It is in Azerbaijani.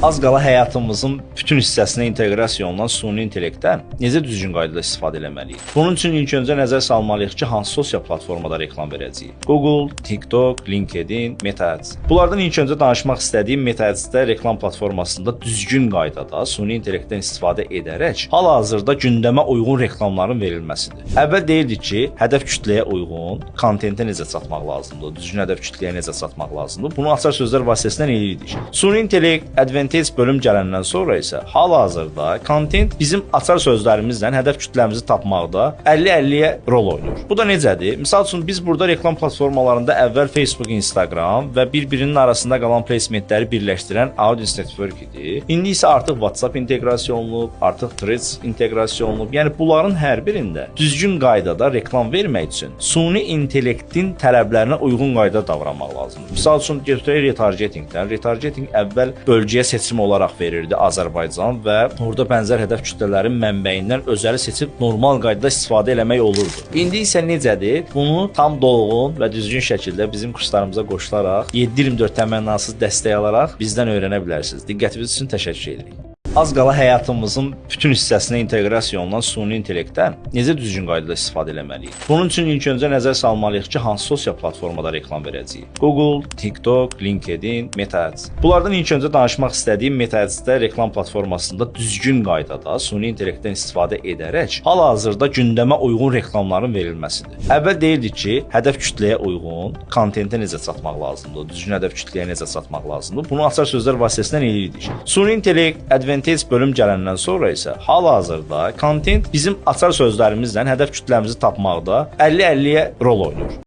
Az qala həyatımızın bütün hissəsinə inteqrasiya olunan süni intellektdən necə düzgün qaydada istifadə etməliyik? Bunun üçün ilk öncə nəzər salmalıyıq ki, hansı sosial platformada reklam verəcəyik? Google, TikTok, LinkedIn, Meta Ads. Bunlardan ilk öncə danışmaq istədiyim Meta Ads-də reklam platformasında düzgün qaydada süni intellektdən istifadə edərək hal-hazırda gündəmə uyğun reklamların verilməsidir. Əvvəl deyirdik ki, hədəf kütləyə uyğun kontentə necə çatmaq lazımdır, düzgün hədəf kütləyə necə çatmaq lazımdır. Bunu açar sözlər vasitəsilə eləyirik. Süni intellekt advantage bölüm gələndən sonra isə hal-hazırda kontent bizim açar sözlərimizlə hədəf kütləmizi tapmaqda 50-50-yə rol oynayır. Bu da necədir? Misal üçün biz burada reklam platformalarında əvvəl Facebook, Instagram və bir-birinin arasında qalan placementləri birləşdirən Audience Network idi. İndi isə artıq WhatsApp inteqrasiya olunub, artıq Threads inteqrasiya olunub. Yəni bunların hər birində düzgün qaydada reklam vermək üçün süni intellektin tələblərinə uyğun qaydada davranmaq lazımdır. Misal üçün götürək retargetingdən. Retargeting əvvəl bölgəyə seçim olaraq verirdi Azərbaycan və orada bənzər hədəf kütlələrin mənbəyindən özəli seçib normal qaydada istifadə eləmək olurdu. İndi isə necədir? Bunu tam dolğun və düzgün şəkildə bizim kurslarımıza qoşularaq 7/24 təmənnasız dəstək alaraq bizdən öyrənə bilərsiniz. Diqqətiniz üçün təşəkkür edirik. Az qala həyatımızın bütün hissəsinə inteqrasiya olunan süni intellektdən necə düzgün qaydada istifadə etməliyik? Bunun üçün ilk öncə nəzər salmalıyıq ki, hansı sosial platformada reklam verəcəyik? Google, TikTok, LinkedIn, Meta Ads. Bunlardan ilk öncə danışmaq istədiyim Meta Ads-də reklam platformasında düzgün qaydada süni intellektdən istifadə edərək hal-hazırda gündəmə uyğun reklamların verilməsidir. Əvvəl deyirdik ki, hədəf kütləyə uyğun kontentə necə çatmaq lazımdır, düzgün hədəf kütləyə necə çatmaq lazımdır. Bunu açar sözlər vasitəsilə eləyirik. Süni intellekt advantage bölüm gələndən sonra isə hal-hazırda kontent bizim açar sözlərimizlə hədəf kütləmizi tapmaqda 50-50-yə rol oynayır.